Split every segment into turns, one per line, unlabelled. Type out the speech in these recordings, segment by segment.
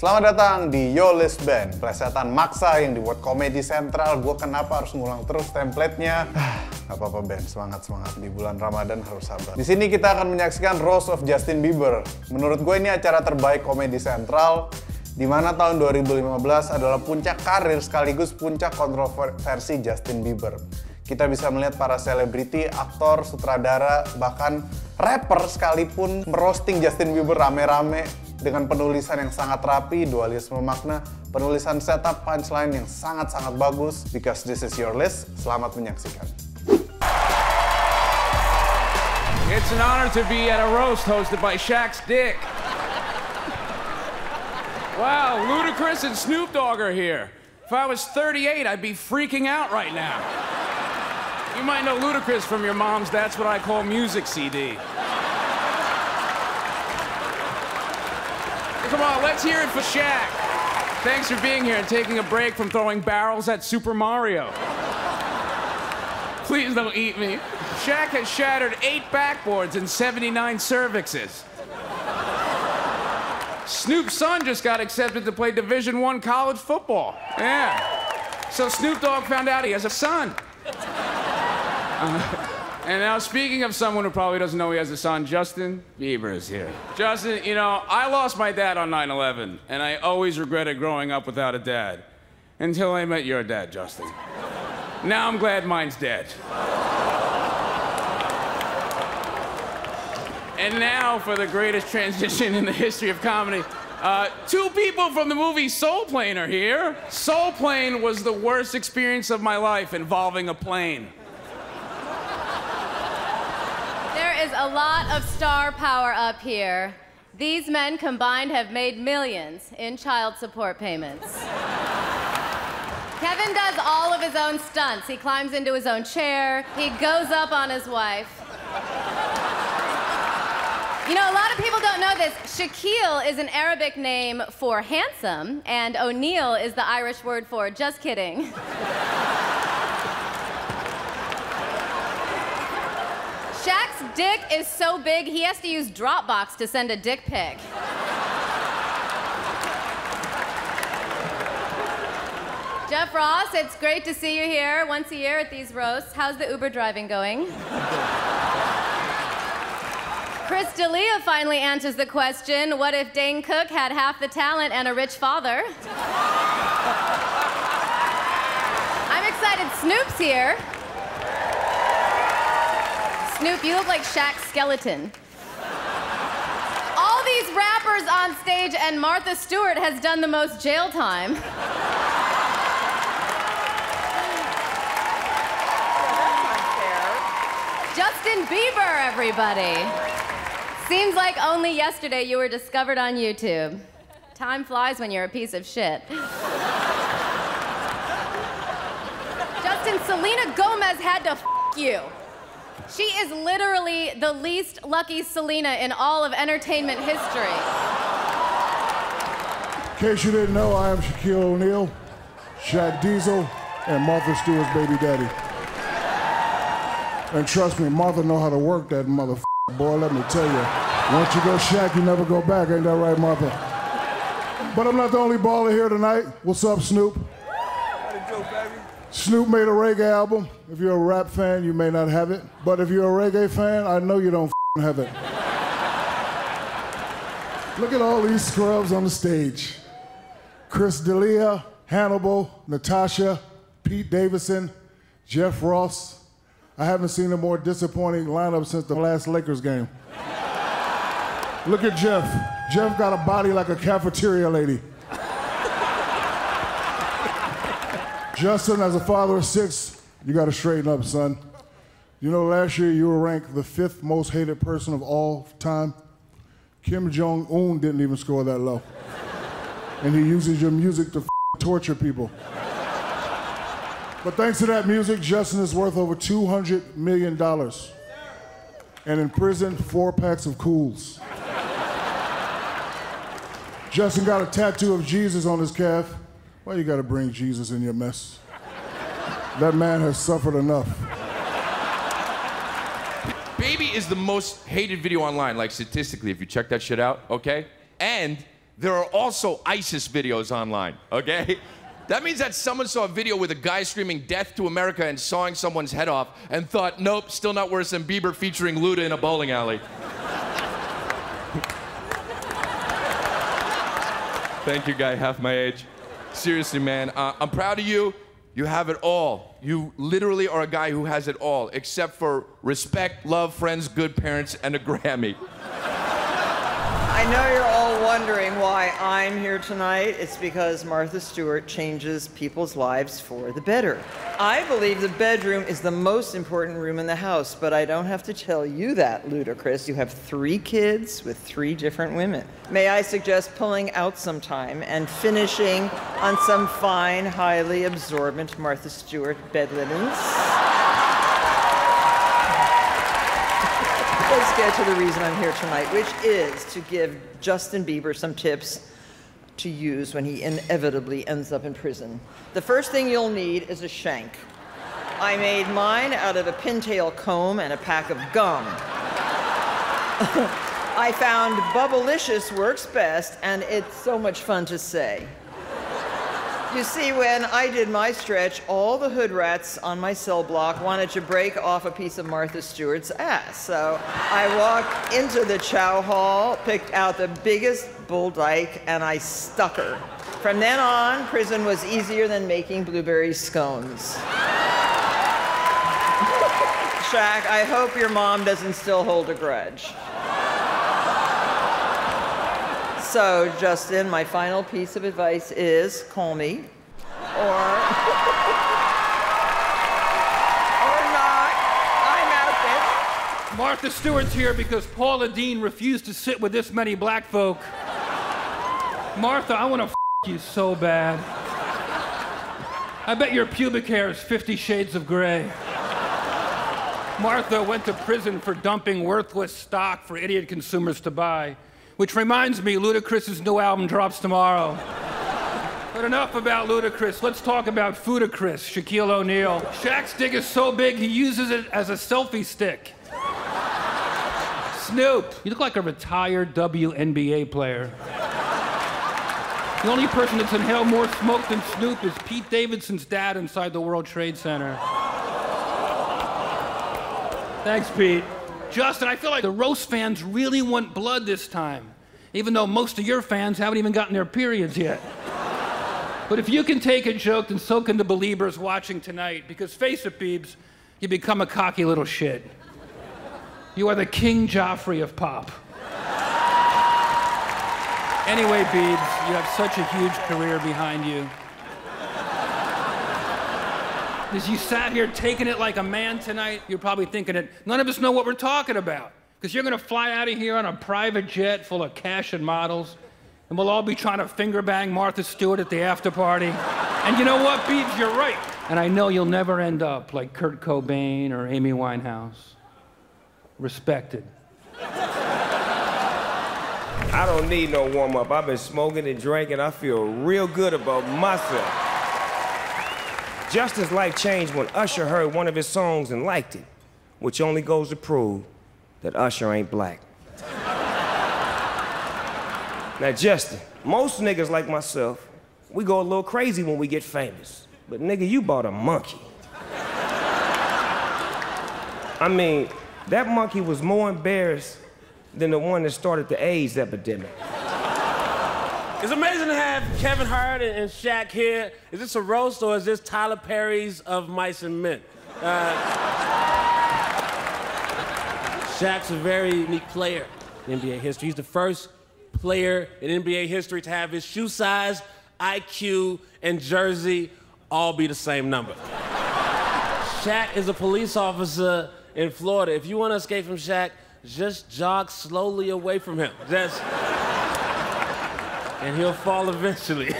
Selamat datang di yolistben, plesetan maksa yang dibuat komedi sentral. Gue kenapa harus ngulang terus template-nya? Gak apa-apa Ben, semangat di bulan Ramadan harus sabar. Di sini kita akan menyaksikan Roast of Justin Bieber. Menurut gue ini acara terbaik komedi sentral, di mana tahun 2015 adalah puncak karir sekaligus puncak kontroversi Justin Bieber. Kita bisa melihat para selebriti, aktor, sutradara, bahkan rapper sekalipun merosting Justin Bieber rame-rame dengan penulisan yang sangat rapi, dualisme makna, penulisan setup punchline yang sangat-sangat bagus. Because this is your list, selamat menyaksikan.
It's an honor to be at a roast hosted by Shaq's dick. Wow, Ludacris and Snoop Dogg are here. If I was 38, I'd be freaking out right now. You might know Ludacris from your mom's That's What I Call Music CD. Come on, let's hear it for Shaq. Thanks for being here and taking a break from throwing barrels at Super Mario. Please don't eat me. Shaq has shattered 8 backboards and 79 cervixes. Snoop's son just got accepted to play Division I college football. Yeah. So Snoop Dogg found out he has a son. And now, speaking of someone who probably doesn't know he has a son, Justin Bieber is here. Justin, you know, I lost my dad on 9/11, and I always regretted growing up without a dad. Until I met your dad, Justin. Now I'm glad mine's dead. And now for the greatest transition in the history of comedy. 2 people from the movie Soul Plane are here. Soul Plane was the worst experience of my life involving a plane.
There is a lot of star power up here. These men combined have made millions in child support payments. Kevin does all of his own stunts. He climbs into his own chair. He goes up on his wife. You know, a lot of people don't know this. Shaquille is an Arabic name for handsome, and O'Neill is the Irish word for just kidding. Shaq's dick is so big, he has to use Dropbox to send a dick pic. Jeff Ross, it's great to see you here once a year at these roasts. How's the Uber driving going? Chris D'Elia finally answers the question, what if Dane Cook had half the talent and a rich father? I'm excited Snoop's here. Snoop, you look like Shaq's skeleton. All these rappers on stage and Martha Stewart has done the most jail time. Justin Bieber, everybody. Seems like only yesterday you were discovered on YouTube. Time flies when you're a piece of shit. Justin, Selena Gomez had to f you. She is literally the least lucky Selena in all of entertainment history.
In case you didn't know, I am Shaquille O'Neal, Shaq Diesel, and Martha Stewart's baby daddy. And trust me, Martha know how to work that motherfucker, boy, let me tell you. Once you go Shaq, you never go back, ain't that right, Martha? But I'm not the only baller here tonight. What's up, Snoop? Snoop made a reggae album. If you're a rap fan, you may not have it. But if you're a reggae fan, I know you don't have it. Look at all these scrubs on the stage. Chris D'Elia, Hannibal, Natasha, Pete Davidson, Jeff Ross. I haven't seen a more disappointing lineup since the last Lakers game. Look at Jeff. Jeff got a body like a cafeteria lady. Justin, as a father of 6, you gotta straighten up, son. You know, last year you were ranked the 5th most hated person of all time. Kim Jong-un didn't even score that low. And he uses your music to torture people. But thanks to that music, Justin is worth over $200 million. And in prison, 4 packs of Cools. Justin got a tattoo of Jesus on his calf. Why you gotta bring Jesus in your mess? That man has suffered enough.
Baby is the most hated video online, like statistically, if you check that shit out, okay? And there are also ISIS videos online, okay? That means that someone saw a video with a guy screaming death to America and sawing someone's head off and thought, nope, still not worse than Bieber featuring Luda in a bowling alley. Thank you, guy half my age. Seriously, man, I'm proud of you. You have it all. You literally are a guy who has it all, except for respect, love, friends, good parents, and a Grammy.
I know you're all wondering why I'm here tonight. It's because Martha Stewart changes people's lives for the better. I believe the bedroom is the most important room in the house, but I don't have to tell you that, Ludacris. You have 3 kids with 3 different women. May I suggest pulling out some time and finishing on some fine, highly absorbent Martha Stewart bed linens? Let's get to the reason I'm here tonight, which is to give Justin Bieber some tips to use when he inevitably ends up in prison. The first thing you'll need is a shank. I made mine out of a pintail comb and a pack of gum. I found Bubblicious works best, and it's so much fun to say. You see, when I did my stretch, all the hood rats on my cell block wanted to break off a piece of Martha Stewart's ass. So I walked into the chow hall, picked out the biggest bull dyke, and I stuck her. From then on, prison was easier than making blueberry scones. Shaq, I hope your mom doesn't still hold a grudge. So, Justin, my final piece of advice is call me, or not. I'm out there.
Martha Stewart's here because Paula Deen refused to sit with this many black folk. Martha, I want to you so bad. I bet your pubic hair is 50 shades of gray. Martha went to prison for dumping worthless stock for idiot consumers to buy. Which reminds me, Ludacris's new album drops tomorrow. But enough about Ludacris. Let's talk about Foodacris, Shaquille O'Neal. Shaq's dick is so big, he uses it as a selfie stick. Snoop, you look like a retired WNBA player. The only person that's inhaled more smoke than Snoop is Pete Davidson's dad inside the World Trade Center. Thanks, Pete. Justin, I feel like the roast fans really want blood this time, even though most of your fans haven't even gotten their periods yet. But if you can take a joke, then so can the believers watching tonight, because face it, Biebs, you become a cocky little shit. You are the King Joffrey of pop. Anyway, Biebs, you have such a huge career behind you. As you sat here taking it like a man tonight, you're probably thinking that none of us know what we're talking about, because you're going to fly out of here on a private jet full of cash and models, and we'll all be trying to finger bang Martha Stewart at the after party. And you know what, Biebs, you're right. And I know you'll never end up like Kurt Cobain or Amy Winehouse. Respected.
I don't need no warm-up. I've been smoking and drinking. I feel real good about myself. Justin's life changed when Usher heard one of his songs and liked it, which only goes to prove that Usher ain't black. Now, Justin, most niggas like myself, we go a little crazy when we get famous. But nigga, you bought a monkey. I mean, that monkey was more embarrassed than the one that started the AIDS epidemic.
It's amazing to have Kevin Hart and Shaq here. Is this a roast or is this Tyler Perry's Of Mice and Men? Shaq's a very unique player in NBA history. He's the first player in NBA history to have his shoe size, IQ, and jersey all be the same number. Shaq is a police officer in Florida. If you want to escape from Shaq, just jog slowly away from him. And he'll fall eventually.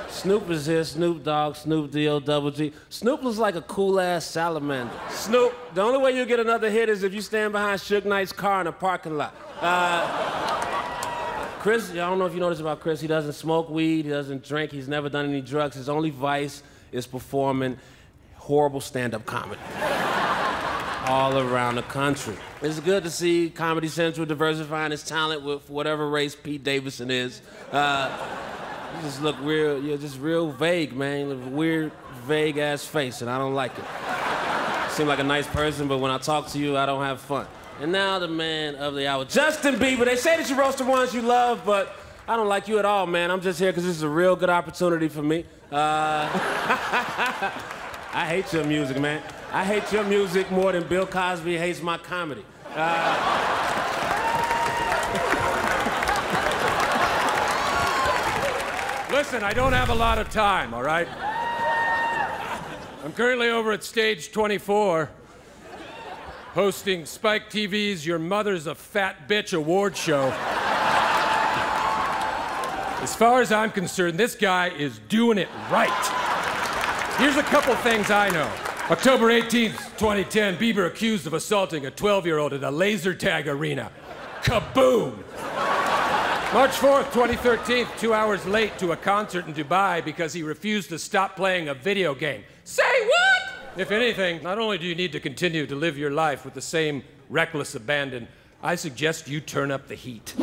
Snoop is here, Snoop Dogg, Snoop D-O-double-G. Snoop looks like a cool-ass salamander. Snoop, the only way you'll get another hit is if you stand behind Suge Knight's car in a parking lot. Chris, I don't know if you know this about Chris, he doesn't smoke weed, he doesn't drink, he's never done any drugs. His only vice is performing horrible stand-up comedy. all around the country. It's good to see Comedy Central diversifying its talent with whatever race Pete Davidson is. You just look real, you're just real vague, man. You have a weird, vague-ass face, and I don't like it. You seem like a nice person, but when I talk to you, I don't have fun. And now the man of the hour, Justin Bieber. They say that you roast the ones you love, but I don't like you at all, man. I'm just here because this is a real good opportunity for me. I hate your music, man. I hate your music more than Bill Cosby hates my comedy.
Listen, I don't have a lot of time, all right? I'm currently over at stage 24, hosting Spike TV's Your Mother's a Fat Bitch award show. As far as I'm concerned, this guy is doing it right. Here's a couple things I know. October 18th, 2010, Bieber accused of assaulting a 12-year-old at a laser tag arena. Kaboom! March 4th, 2013, 2 hours late to a concert in Dubai because he refused to stop playing a video game. Say what? If anything, not only do you need to continue to live your life with the same reckless abandon, I suggest you turn up the heat.